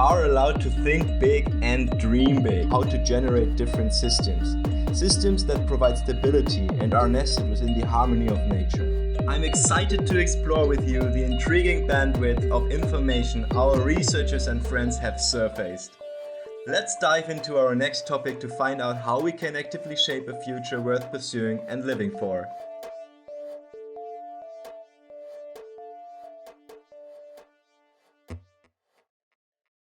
are allowed to think big and dream big. How to generate different systems. Systems that provide stability and are nested within the harmony of nature. I'm excited to explore with you the intriguing bandwidth of information our researchers and friends have surfaced. Let's dive into our next topic to find out how we can actively shape a future worth pursuing and living for.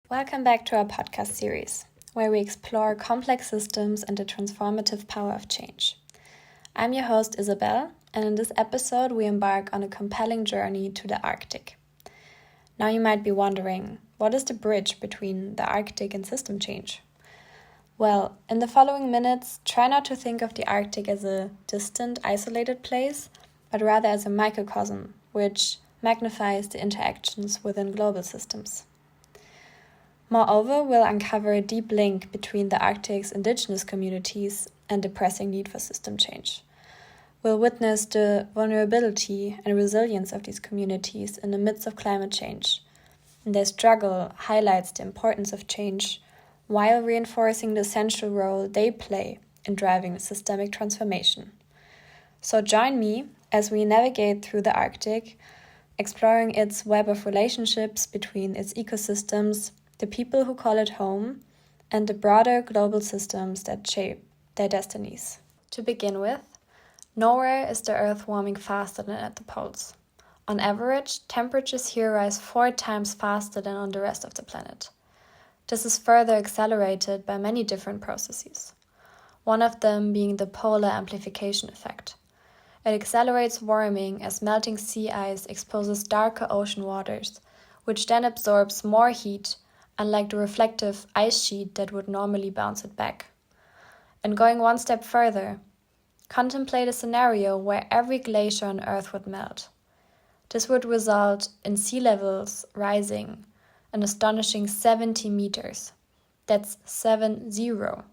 Welcome back to our podcast series, where we explore complex systems and the transformative power of change. I'm your host, Isabel, and in this episode we embark on a compelling journey to the Arctic. Now you might be wondering, what is the bridge between the Arctic and system change? Well, in the following minutes, try not to think of the Arctic as a distant, isolated place, but rather as a microcosm, which magnifies the interactions within global systems. Moreover, we'll uncover a deep link between the Arctic's indigenous communities and the pressing need for system change. We'll witness the vulnerability and resilience of these communities in the midst of climate change. And their struggle highlights the importance of change while reinforcing the essential role they play in driving systemic transformation. So join me as we navigate through the Arctic, exploring its web of relationships between its ecosystems, the people who call it home, and the broader global systems that shape their destinies. To begin with, nowhere is the Earth warming faster than at the poles. On average, temperatures here rise 4 times faster than on the rest of the planet. This is further accelerated by many different processes, one of them being the polar amplification effect. It accelerates warming as melting sea ice exposes darker ocean waters, which then absorbs more heat, unlike the reflective ice sheet that would normally bounce it back. And going one step further, contemplate a scenario where every glacier on Earth would melt. This would result in sea levels rising an astonishing 70 meters. That's 7-0.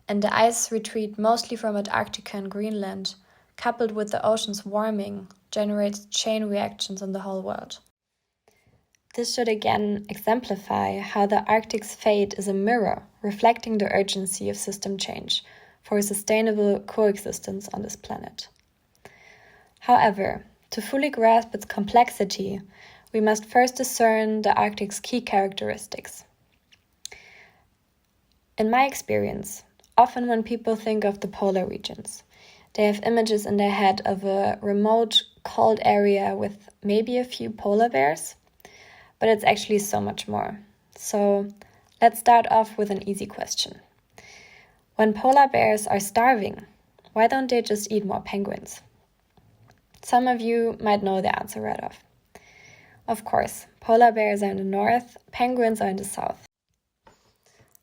And the ice retreat mostly from Antarctica and Greenland, coupled with the oceans warming, generates chain reactions in the whole world. This should again exemplify how the Arctic's fate is a mirror reflecting the urgency of system change for a sustainable coexistence on this planet. However, to fully grasp its complexity, we must first discern the Arctic's key characteristics. In my experience, often when people think of the polar regions, they have images in their head of a remote, cold area with maybe a few polar bears, but it's actually so much more. So let's start off with an easy question. When polar bears are starving, why don't they just eat more penguins? Some of you might know the answer right off. Of course, polar bears are in the north, penguins are in the south.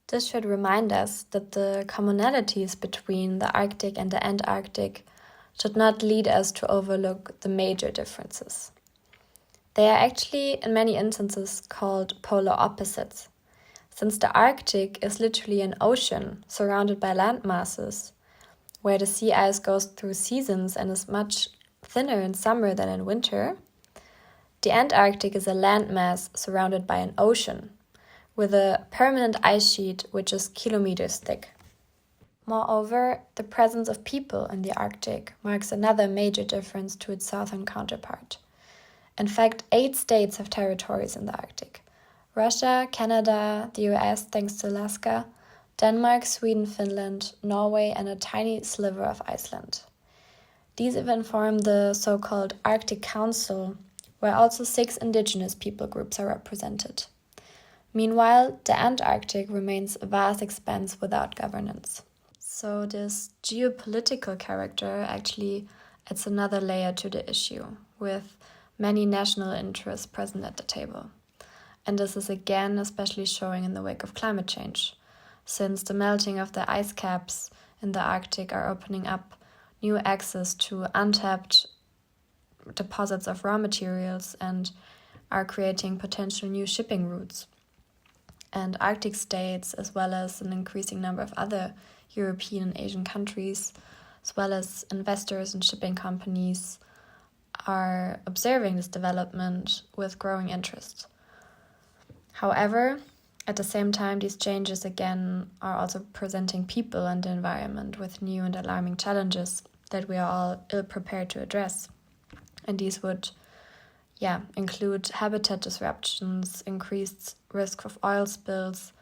This should remind us that the commonalities between the Arctic and the Antarctic should not lead us to overlook the major differences. They are actually, in many instances, called polar opposites. Since the Arctic is literally an ocean surrounded by land masses, where the sea ice goes through seasons and is much thinner in summer than in winter, the Antarctic is a landmass surrounded by an ocean, with a permanent ice sheet which is kilometers thick. Moreover, the presence of people in the Arctic marks another major difference to its southern counterpart. In fact, 8 states have territories in the Arctic: Russia, Canada, the US thanks to Alaska, Denmark, Sweden, Finland, Norway, and a tiny sliver of Iceland. These even form the so-called Arctic Council, where also 6 indigenous people groups are represented. Meanwhile, the Antarctic remains a vast expanse without governance. So this geopolitical character actually adds another layer to the issue, with many national interests present at the table. And this is again especially showing in the wake of climate change, since the melting of the ice caps in the Arctic are opening up new access to untapped deposits of raw materials and are creating potential new shipping routes. And Arctic states, as well as an increasing number of other European and Asian countries, as well as investors and shipping companies, are observing this development with growing interest. However, At the same time, these changes again are also presenting people and the environment with new and alarming challenges that we are all ill-prepared to address. And these would include habitat disruptions, increased risk of oil spills,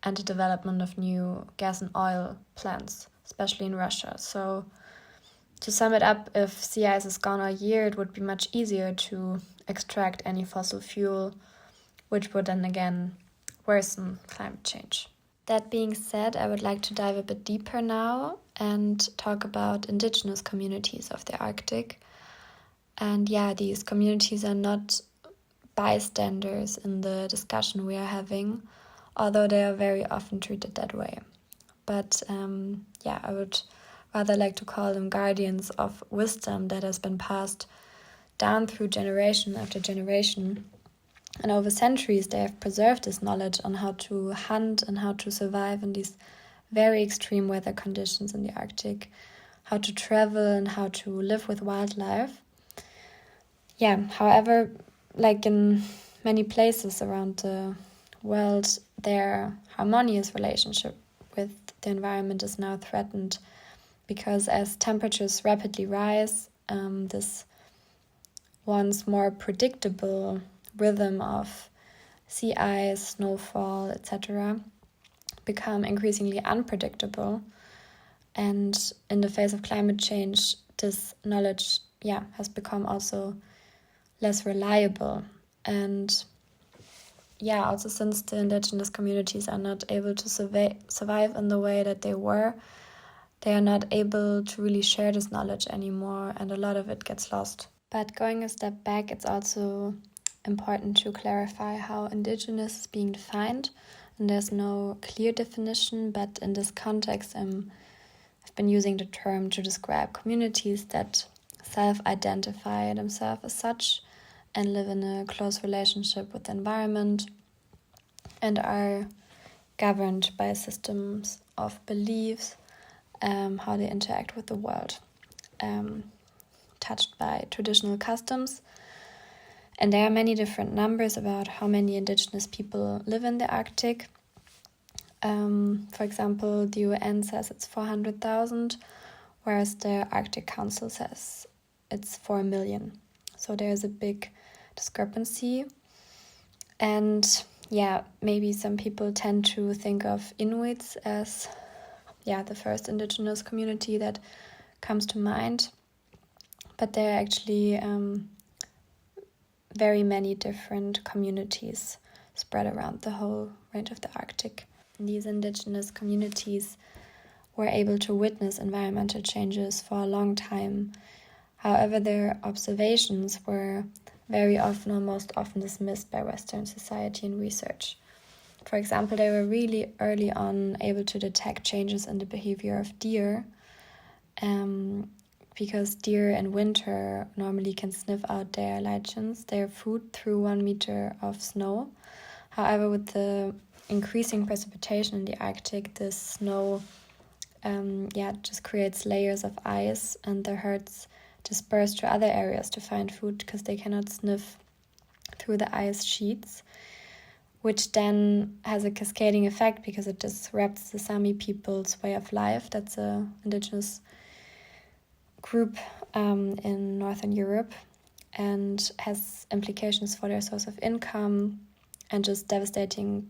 and the development of new gas and oil plants, especially in Russia. So to sum it up, if sea ice is gone a year, it would be much easier to extract any fossil fuel, which would then again worsen climate change. That being said, I would like to dive a bit deeper now and talk about indigenous communities of the Arctic. And these communities are not bystanders in the discussion we are having, although they are very often treated that way. But I would rather like to call them guardians of wisdom that has been passed down through generation after generation. And over centuries, they have preserved this knowledge on how to hunt and how to survive in these very extreme weather conditions in the Arctic, how to travel and how to live with wildlife. However, like in many places around the world, their harmonious relationship with the environment is now threatened because as temperatures rapidly rise, this once more predictable rhythm of sea ice, snowfall, etc. become increasingly unpredictable. And in the face of climate change, this knowledge has become also less reliable. And also since the indigenous communities are not able to survive in the way that they were, they are not able to really share this knowledge anymore, and a lot of it gets lost. But going a step back, it's also important to clarify how indigenous is being defined. And there's no clear definition, but in this context, I've been using the term to describe communities that self-identify themselves as such and live in a close relationship with the environment and are governed by systems of beliefs, how they interact with the world, touched by traditional customs. And there are many different numbers about how many indigenous people live in the Arctic. For example, the UN says it's 400,000, whereas the Arctic Council says it's 4 million. So there's a big discrepancy. And maybe some people tend to think of Inuits as the first indigenous community that comes to mind. But there are actually very many different communities spread around the whole range of the Arctic. And these indigenous communities were able to witness environmental changes for a long time. However, their observations were very often or most often dismissed by Western society and research. For example, they were really early on able to detect changes in the behavior of deer, because deer in winter normally can sniff out their lichens, their food, through 1 meter of snow. However, with the increasing precipitation in the Arctic, this snow just creates layers of ice, and the herds disperse to other areas to find food because they cannot sniff through the ice sheets, which then has a cascading effect because it disrupts the Sami people's way of life. That's an indigenous group in Northern Europe, and has implications for their source of income and just devastating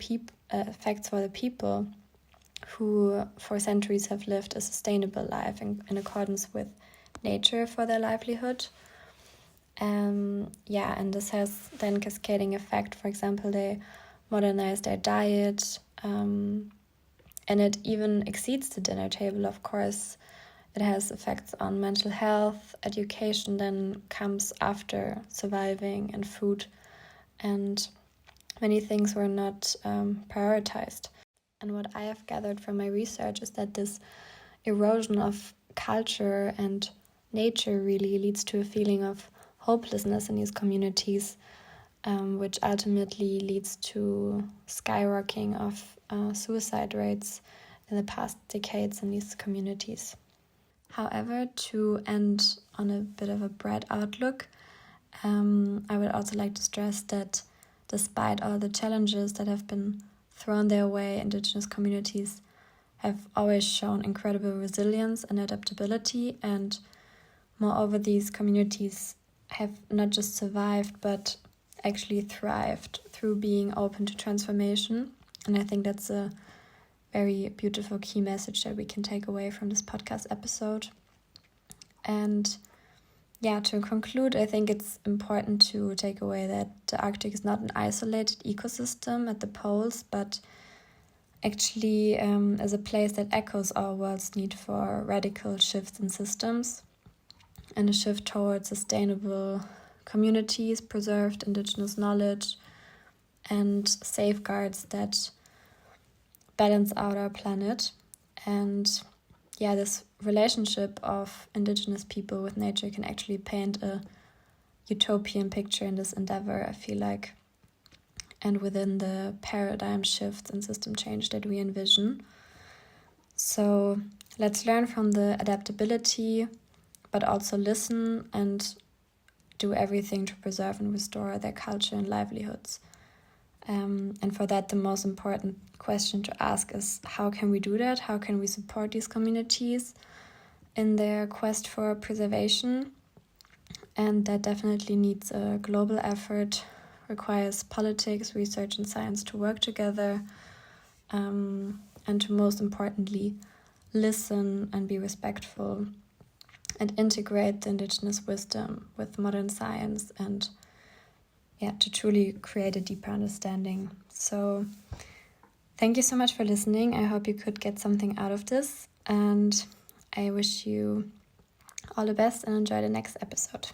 effects for the people who for centuries have lived a sustainable life in accordance with nature for their livelihood. And this has then cascading effect. For example, they modernize their diet, and it even exceeds the dinner table, of course. It has effects on mental health. Education then comes after surviving, and food, and many things were not prioritized. And what I have gathered from my research is that this erosion of culture and nature really leads to a feeling of hopelessness in these communities, which ultimately leads to skyrocketing of suicide rates in the past decades in these communities. However, to end on a bit of a bright outlook, I would also like to stress that despite all the challenges that have been thrown their way, Indigenous communities have always shown incredible resilience and adaptability, and moreover, these communities have not just survived but actually thrived through being open to transformation. And I think that's a very beautiful key message that we can take away from this podcast episode. And yeah, to conclude, I think it's important to take away that the Arctic is not an isolated ecosystem at the poles, but actually is a place that echoes our world's need for radical shifts in systems and a shift towards sustainable communities, preserved Indigenous knowledge, and safeguards that balance out our planet. And yeah, this relationship of Indigenous people with nature can actually paint a utopian picture in this endeavor, I feel like, and within the paradigm shifts and system change that we envision. So let's learn from the adaptability, but also listen and do everything to preserve and restore their culture and livelihoods. And for that, the most important question to ask is, how can we do that? How can we support these communities in their quest for preservation? And that definitely needs a global effort, requires politics, research, and science to work together, and to most importantly, listen and be respectful and integrate the Indigenous wisdom with modern science, and to truly create a deeper understanding. So thank you so much for listening. I hope you could get something out of this, and I wish you all the best and enjoy the next episode.